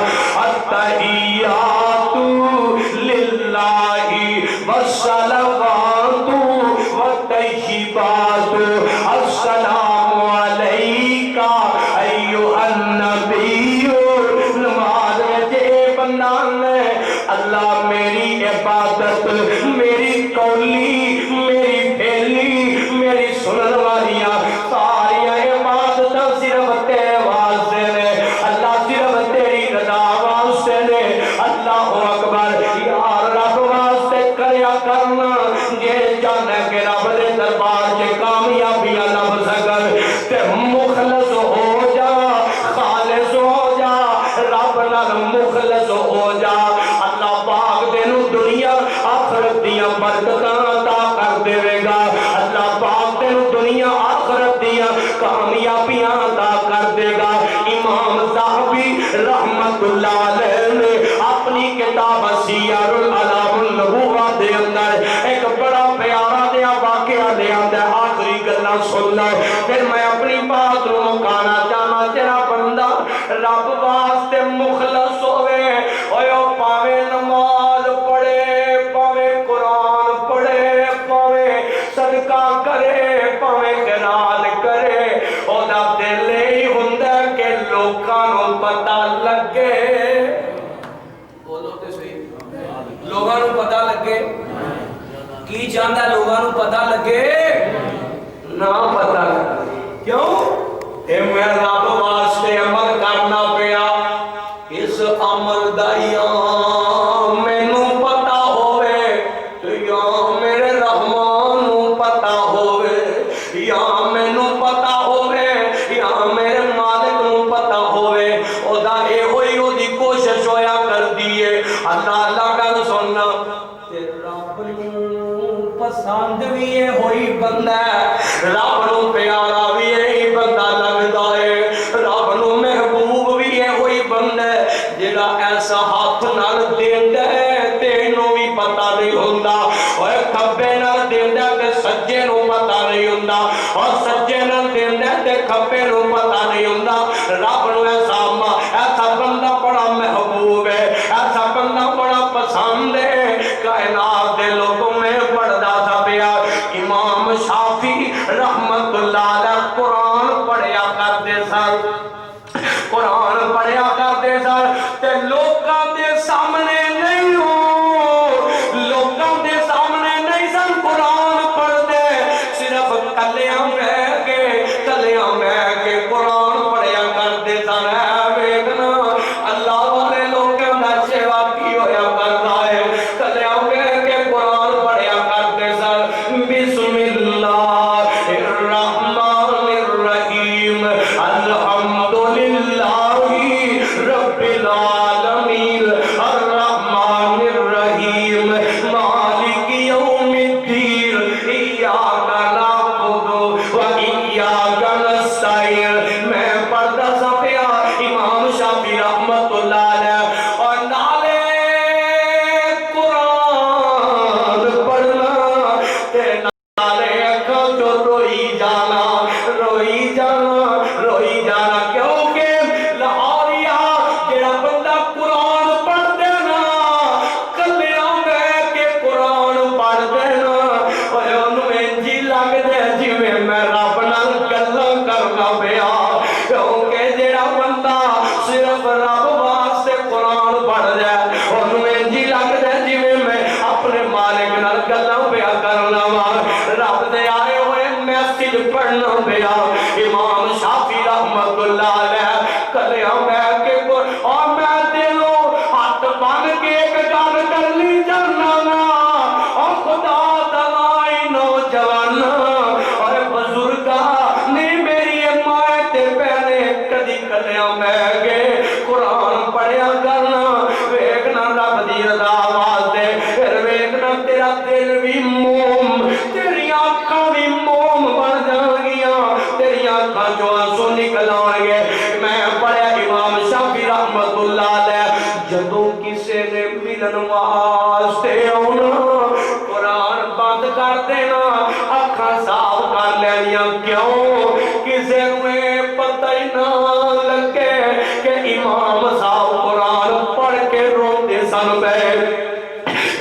التحیات للہ والصلوات والطیبات السلام علیکہ ایھا النبی نماز جے بندہ نے اللہ میری عبادت میری قولی میری پھیلی میری سنن والیاں ساریاں عبادتاں صرف تیرے واسطے نے اللہ صرف تیری رضا واسطے نے اللہ اکبر یار رب واسطے کریا کرنا جے جانا کہ رب دے دربار چ کامیابیاں لب سکن تے مخلص ہو جا خالص ہو جا رب نال مخلص ہو جا اللہ پاک تینوں دنیا آخرت دیاں برکتاں عطا کر دے گا اللہ پاک تینوں دنیا آخرت دیاں کامیابیاں عطا کر دے گا امام ذہبی رحمت اللہ علیہ نے اپنی کتاب سیر الاعلام النبوہ دے اندر ایک بڑا پیارا دیا واقعہ دے اندر آخری گلاں سننا پھر میں اپنی بات نو مکانا چاہنا تیرا بندہ رب واسطے مخلص ہوئے اوہ پاوے نماز پڑھے پاوے قرآن پڑھے پاوے صدقہ کرے پاوے خیرات کرے او دا دل ہی ہوندا کہ لوکاں نوں پتہ لگے بولو تے صحیح لوگاں نوں پتہ لگے کی چاہندا لوگاں نوں پتہ لگے نہ پتہ لگے کیوں اے میں رب واسطے عمل کرنا پیا اس عمل دا یا مینوں پتہ ہوئے یا میرے رحمان نوں پتہ ہوئے یا مینوں پتہ ہوئے یا میرے مالک نوں پتہ ہوئے او دا اے ہوئی او دی کوشش ہویا کر دیئے اللہ گل سننا تے رب نوں پسند بھی اے ہوئی بندہ رب نوں پیارا بھی اے بندہ لگدا ہے رب نوں محبوب بھی اے ہوئی بندہ جڑا ایسا ہاتھ نال دیندا ہے تینوں بھی پتہ نہیں ہوندا اوے کھبے نال دیندا تے سجے نوں پتہ نہیں ہوندا اور سجے نال دیندا تے کھبے نوں پتہ نہیں ہوندا رب نوں ایسا بندہ بڑا محبوب ہے ایسا بندہ بڑا پسند ہے کائنات دے لوگوں میں پڑھدا تھا پیا امام شافعی رحمت اللہ علیہ قرآن پڑھیا کرتے سن قرآن پڑھیا کرتے سن تے لوکاں دے سامنے نہیں ہو لوکاں دے سامنے نہیں سن قرآن پڑھدے صرف کلیاں میں کے قرآن پڑھیا کرتے سن کرنا پیا امام شافعی رحمت اللہ علیہ کلیاں میں کے اور میں دلوں ہاتھ بن کے ایک گل کر لی جانا اور خدا دوائی نوجوان اور بزرگا نے میری ماں تے پہنے کدی کلیاں میں گئے قرآن پڑھیا کرنا ویکنا رب دی رضا واسطے پھر ویکنا تیرا دل بھی موم تیری آنکھاں بھی موم بن جان گیاں تیری آنکھاں جو آنسو نکل آن گے میں پڑھیا امام شافعی رحمت اللہ علیہ جدوں کسے نے ملن واسطے آنا قرآن بند کر دینا آنکھاں صاف کر لینیاں کیوں کسے میں پتہ ہی نہ لگے کہ امام صاحب قرآن پڑھ کے روتے سن پہ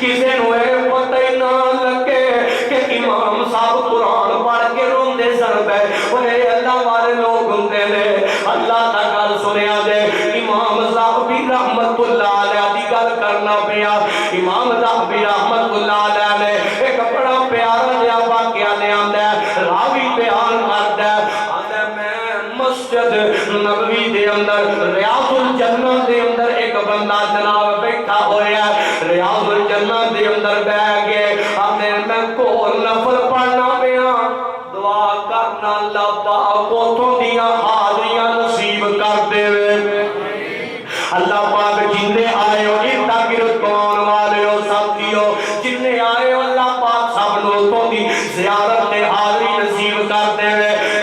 کسے نوے پتہ ہی نہ لگے کہ امام صاحب قرآن پڑھ کے روتے سن پہ انہیں اللہ والے لوگ ہوندے نے اللہ کا گل سنیا دے امام صاحب بھی رحمت اللہ علیہ دی گل کرنا پیا امام صاحب بھی رحمت اللہ علیہ نے ایک بڑا پیارا جہا واقعہ لے آندا ہے راوی بیان کردا ہے آندا میں مسجد نبوی دے اندر ریاض الجنہ دے اندر ایک بندہ جناب بیٹھا ہویا ہے ریاض الجنہ دے اندر بیٹھ گئے آندے میں کول نفل پڑھنا پیا دعا کرنا اللہ پاک اوتھوں دیاں حاضریاں نصیب کر دے اللہ پاک جننے آئے ہو اردا گرد کون والے ہو ساتھیو جننے آئے ہو اللہ پاک سب لوگوں دی زیارت تے حاضری نصیب کر دے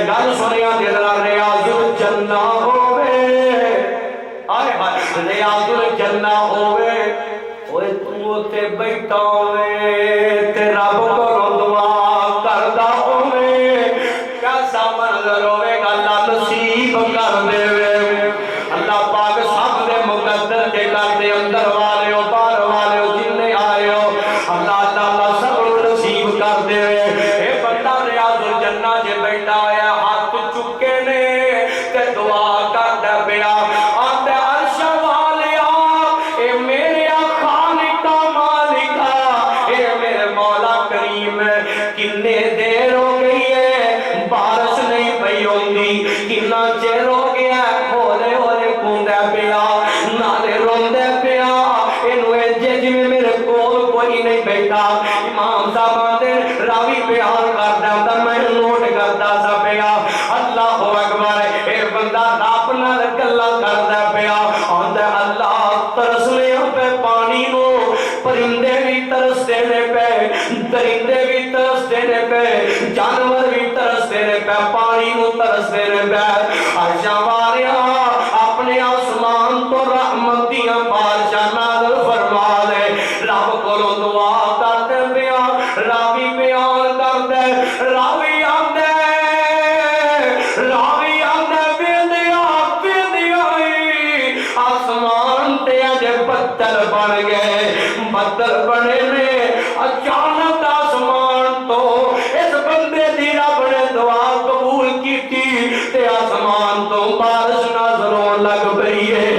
گل سنیا دے ذرا ریاض الجنہ ہوئے آئے ہائے ریاض الجنہ ہوئے اوے تو تے بیٹھا ہوئے تے رب کو دعا کردا ہوئے کیسا منظر ہوئے گا اللہ نصیب کر دے اللہ پاک سب دے مقدر کے کر دے اندر والے ہو باہر والے ہو جننے آئے ہو اللہ تعالیٰ سب نصیب کر دے اے بندہ ریاض الجنہ جے بیٹھا ہے ہاتھ چکے نے تے دعا کردا پیا آندا عرش والیا اے میرے خالقا مالکا اے میرے مولا کریم کنے دیر ہو گئی ہے بارش نہیں پئی ہوندی کنا چیر ہو گیا ہولے ہولے کوندا پیا نالے روندے پیا اینو جے جویں میرے کول کوئی نہیں بیٹھا امام صاحب آندے راوی بیان کردا ہوندا میں نوٹ کردا سا پیا اللہ اکبر اے بندہ رب نال گلاں کردا پیا آندا اللہ ترسنے پہ پانی نو پرندے بھی ترستے نے پہ درندے بھی ترستے نے پہ جانور بھی ترستے نے پہ پانی نو ترستے نے پہ عرشاں والیا اپنے آسمان تو رحمت دیاں بارشاں نازل فرما لے رب کولوں دعا کرتے پیا راوی بیان کرتے راوی آندے آسمان تے اجے بدل بن گئے بدل بنے نے اچانک آسمان تو اس بندے دی رب نے دعا قبول کیتی تے آسمان تو بارش نازل ہون لگ پئی ہے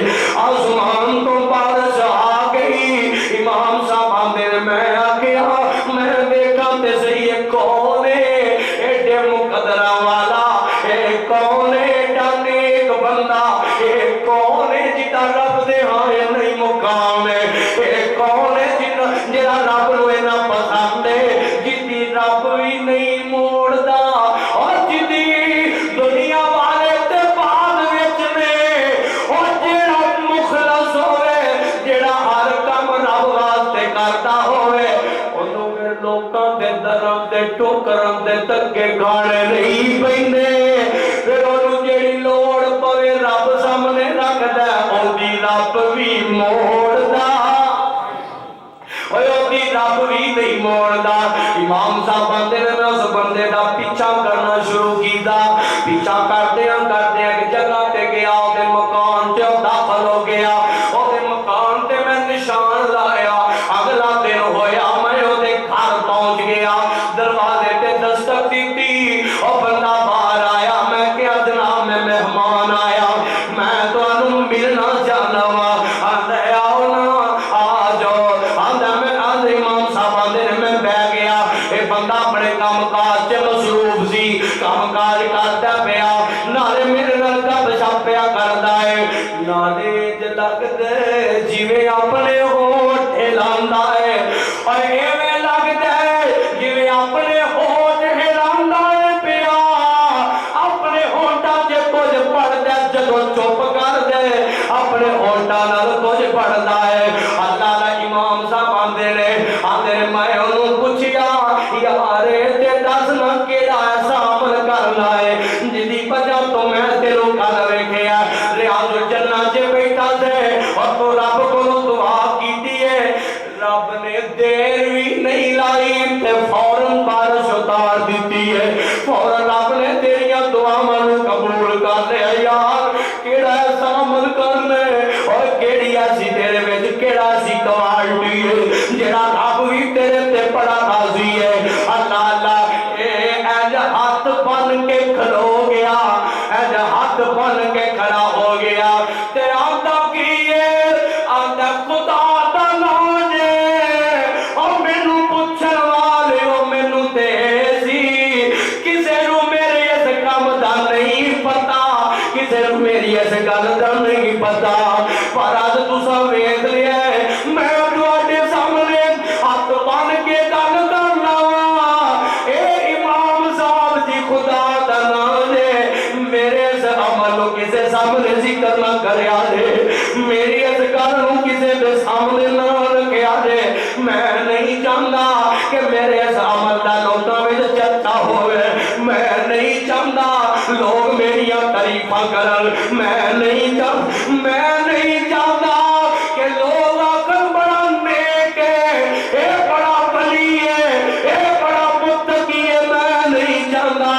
آسمان تو بارش آ گئی امام صاحب آندے میں آکھیا میں دیکھا تے صحیح کون ہے ایڈے مقدرہ والا اے کون ہے ایڈا نیک بندہ اے کون ہے جدا رب دے ہاں نہیں مقام ہے اے کون ہے جدا رب نو اینا پسند ہے جدی رب بھی نہیں موڑدا اور جدی دنیا والے تے بعد وچ نے اور جڑا مخلص ہوئے جڑا ہر کم رب واسطے کرتا ہوئے اونوں پھر لوکاں دے درم تے ٹوکرم تے تکے گانے نہیں پیندے پھر اونوں جیڑی لوڑ پوے رب سامنے رکھدا اودی رب بھی موڑدا اودی رب بھی نہیں موڑدا امام صاحب آندے نے اس بندے دا پیچھا کرنا شروع کیتا پیچھا کردیاں ایک جگہ تے گیا اودے مکان تے داخل ہو گیا اودے مکان تے میں نشان لایا اگلا دن ہویا میں اودے گھر پہنچ گیا دروازے تے دستک دیتی او بندہ باہر آیا میں کیا جناب میں مہمان آیا میں تانوں ملنا چاہنا وا آندا آؤ نا آ جاؤ آندا میں آندے امام صاحب آندے میں بیٹھ گیا اے بندہ اپنے کام کاج سے مصروف سی کام کاج کرتا پیا نالے میرے نال گپ شپ پیا کردا ہے نالے لگدے جویں اپنے ہونٹ ہلاندا ہے اور ایویں لگدا ہے جویں اپنے ہونٹ ہلاندا ہے پیا اپنے ہونٹاں تے کچھ پڑھدا جدوں چپ کر دے اپنے ہونٹاں نال کچھ پڑھدا ہے اللہ دا امام صاحب آندے نے میں انہوں پوچھیا یار تے دس نہ کیڑا ایسا عمل کرنا ہے جدی وجہ تو میں تینوں کل ویکھیا ریاض الجنہ چ بیٹھا تے اور تو رب کو دعا کیتی ہے رب نے دیر بھی نہیں لائی تے فوراً بارش اتار دیتی ہے فوراً رب نے تیریاں دعاواں نوں قبول کر لیا یار کیڑا ایسا عمل کرنا ہے اور کیڑی ایسی تیرے وچ کیڑا ایسی کوالٹی ہے جڑا رب بھی تیرے تے بڑا راضی ہے اللہ اللہ اے ہاتھ بن کے کھلو گیا اے ہاتھ بن کے کھڑا ہو گیا تے آندا کی ہے آندا خدا دا نام جے او مینوں پوچھن والے او مینوں تے سی کسے نوں میرے اس کام دا نہیں پتا کسے نوں میری اس گل دا نہیں پتا پر اج تساں ویکھ لیا میں تواڈے سامنے ہاتھ بن کے گل کرنا اے امام صاحب جی خدا دا نام ہے میرے اس عمل نوں کسے سامنے ذکر نہ کریا جے میری اس گل نوں کسے دے سامنے نہ رکھیا جے میں نہیں چاہتا کہ میرے اس عمل دا لوکاں وچ چرچا ہوئے میں نہیں چاہتا لوگ میریاں تعریفاں کرن میں نہیں چاہتا کہ لوگ آکھن بڑا نیک ہے اے بڑا ولی ہے اے بڑا متقی ہے میں نہیں چاہتا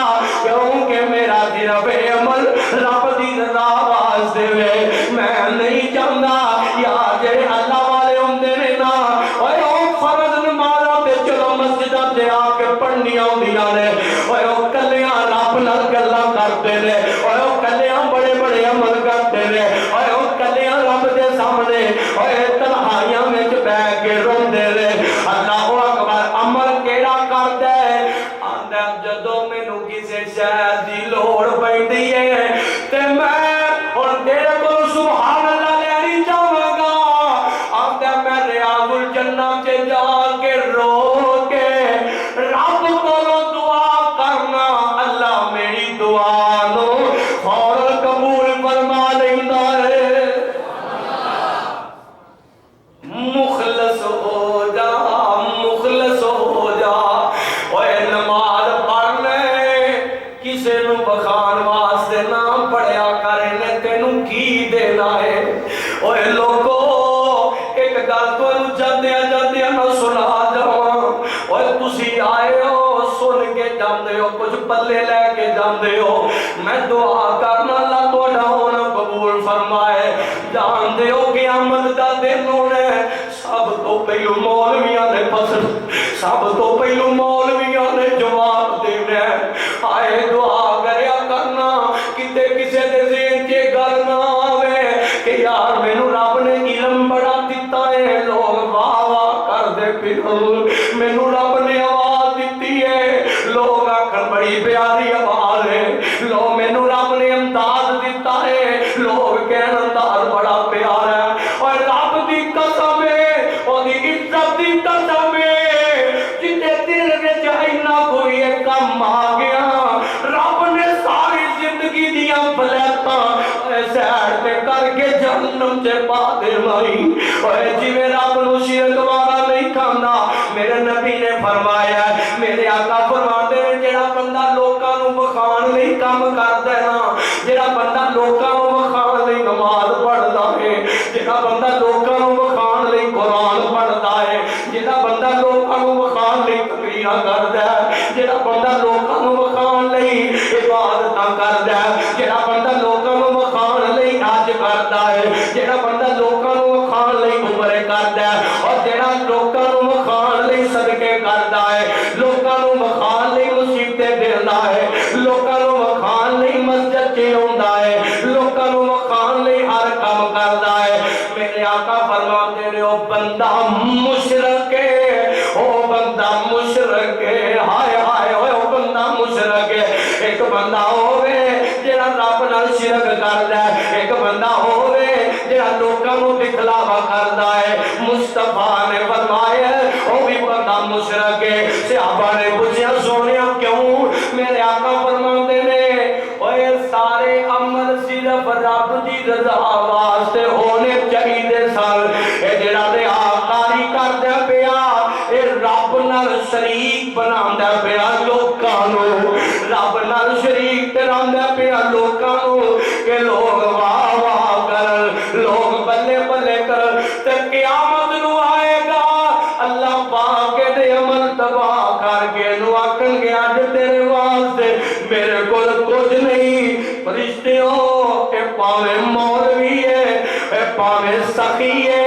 کیونکہ میرا صرف عمل رب دی رضا واسطے ہے میں نہیں چاہتا یا جڑے اللہ والے ہوندے نے نا اوے او فرض نمازاں تے چلو مسجداں تے آ کے پڑھنیاں ہوندیاں نے اوے او کلیاں رب نال گلاں کرتے نے اوے او کلیاں بڑے بڑے عمل کرتے نے اوے او کلیاں رب دے سامنے اوے تنہائیاں وچ بیٹھ کے روندے نے اللہ اکبر عمل کیڑا کردا ہے آندا جدوں مینوں کسے شے دی لوڑ پیندی ہے تے میں ہن تیرے کول سبحان اللہ لینی چاہواں گا آندا میں ریاض الجنہ تے جا کے رو کے رب کولوں دعا کرنا اللہ میری دعا نو فوراً قبول فرما لیندا ہے مخلص ہو جا اوے نماز پڑھنے کسے نوں بخان واسطے نہ پڑھیا کرے تینوں کی دینا ہے اوے لوگو ایک گل تانوں جاندیاں میں سنا جاواں اوے تسی آئے ہو سن کے جاندے ہو کچھ پلے لے کے جاندے ہو میں دعا کرنا اللہ تہاڈا ہونا قبول فرمائے جاندے ہو قیامت دا دن ہونا سب تو پہلو مولویاں نے فصل سب تو پہلو مولویاں نے جواب دینا آئے دعا کریا کرنا کتے کسے دے ذہن چ گل نہ آوے کہ یار مینوں رب نے علم بڑا دتا ہے لوگ واہ واہ کردے پھرن مینوں رب نے آواز دتی ہے لوگ آکھن بڑی پیاری آواز ہے لو مینوں رب نے انداز دتا ہے لوگ کہن انداز بڑا پیارا ہے اور رب دی قسم ہے اودی عزت دی قسم ہے جتے دل وچ اینا کوئی کم آ گیا رب نے ساری زندگی دیاں بلاتاں سیڈ تے کر کے جہنم تے پا دے مائی اوے جویں رب نو شرک والا نہیں کھاندا میرے نبی نے فرمایا میرے آقا فرماتے ہیں جڑا بندہ لوکاں نو بخان نہیں کام کردا ہے نا جڑا بندہ لوکاں نو بخان نہیں نماز پڑھدا ہے جڑا بندہ لوکاں نو بخان نہیں قرآن پڑھدا ہے جڑا بندہ لوکاں نو بخان نہیں تقریراں کردا ہے جڑا بندہ لوکاں نو بخان نہیں عبادتاں کردا ہے جڑا بندہ لوکاں نو بخان نہیں حج کردا ہے جڑا بندہ لوکاں نو بخان نہیں عمرے کردا ہے اور جڑا لوکاں نو بخان نہیں صدقے کردا ہے لوکاں نو بخان نہیں مصیبتیں دیندا ہے لوکاں نو بخان نہیں مسجد چ ہوندا ہے لوکاں نو بخان نہیں ہر کام کردا ہے میرے آقا فرماتے نے او بندہ مشرک ہے او بندہ مشرک ہے لوگوں کو دکھلاوا کرتا ہے. مصطفیٰ نے فرمایا وہ بھی بندہ مشرک ہے. صحابہ نے پوچھا سونیا کیوں؟ میرے آقا فرماتے نے اوے سارے عمل صرف رب دی رضا واسطے ہونے چاہیے سن. اے جڑا ریاکاری کردا پیا اے رب نال شریک بناوندا پیا لوکاں نوں. رب نال شریک کراوندا پیا لوکاں نوں کہ لوگ واہ واہ کر لوگ بلے بلے کر تے قیامت نو آئے گا اللہ پاک دے عمل تباہ کر کے نو آکھن گے اج تیرے واسطے میرے کول کچھ نہیں. فرشتیوں اے پاویں مولوی ہے اے پاویں سخی ہے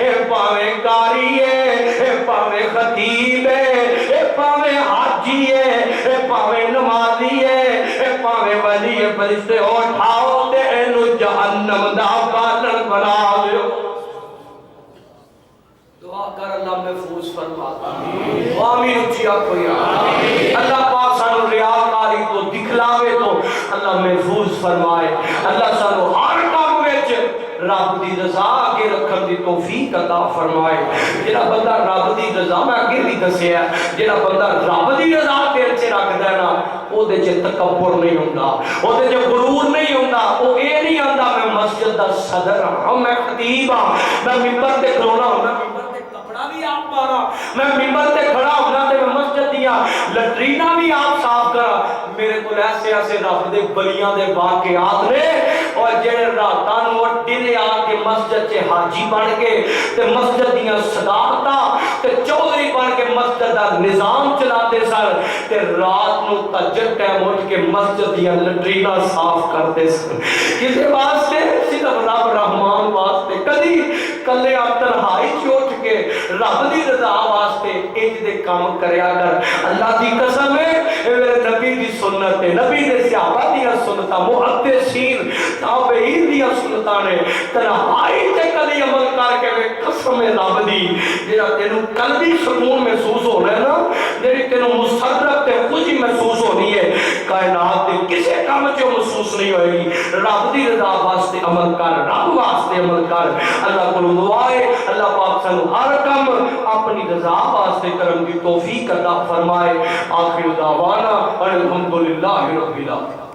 اے پاویں قاری ہے اے پاویں خطیب ہے اے پاویں حاجی ہے اے پاویں نمازی ہے اے پاویں ولی ہے. فرشتے اٹھاؤ تے اینو جہنم دا بالن بنا دیو. دعا کر اللہ محفوظ فرما. آمین اچھی آنکھو یا اللہ پاک سانو ریاکاری تو دکھلاوے تو اللہ محفوظ فرمائے. اللہ سانو ہر کام وچ رب دی رضا کے رکھن دی توفیق عطا فرمائے. جڑا بندہ رب دی رضا میں اگے بھی دسیا جڑا بندہ رب دی رضا دل چ رکھدا ہے نا او دے چ تکبر نہیں ہوندا او دے چ غرور نہیں ہوندا. او اے نہیں آندا میں مسجد دا صدر ہاں میں خطیب ہاں میں منبر تے کھلونا ہوں میں منبر تے کپڑا بھی آپ پارا میں منبر تے کھڑا ہونا تے میں مسجد دیاں لٹرینا بھی آپ صاف کرا. میرے کو ایسے ایسے رب دے بلیاں دے واقعات نے اور جڑے راتاں نوں ڈرے آ کے مسجد چ حاجی بن کے تے مسجد دیاں صدارتاں تے چودھری بن کے مسجد دا نظام چلاتے سن تے رات نوں تہجد ٹائم اٹھ کے مسجد دیاں لٹرینا صاف کرتے سن. کسے واسطے؟ صرف رب رحمان واسطے. کدی کلے آپ تنہائی چ اٹھ کے رب دی رضا واسطے انج دے کام کریا کر. اللہ دی قسم ہے اے میرے نبی دی سنت ہے نبی دے صحابہ دیاں سنتاں محدثین تابعین دیاں سنتاں نے تنہائی تے کدی عمل کر کے قسم رب دی جڑا تینوں قلبی سکون محسوس ہونا ہے نا جڑی تینوں مسرت تے خوشی محسوس ہونی ہے کائنات دے کسے کام چ محسوس نہیں ہوئے گی. رب دی رضا واسطے عمل کر رب واسطے عمل کر. اللہ کو دعا ہے اللہ پاک سانو ہر کم اپنی رضا واسطے کرن دی توفیق عطا فرمائے. آخر دعوانا الحمدللہ رب العالمین.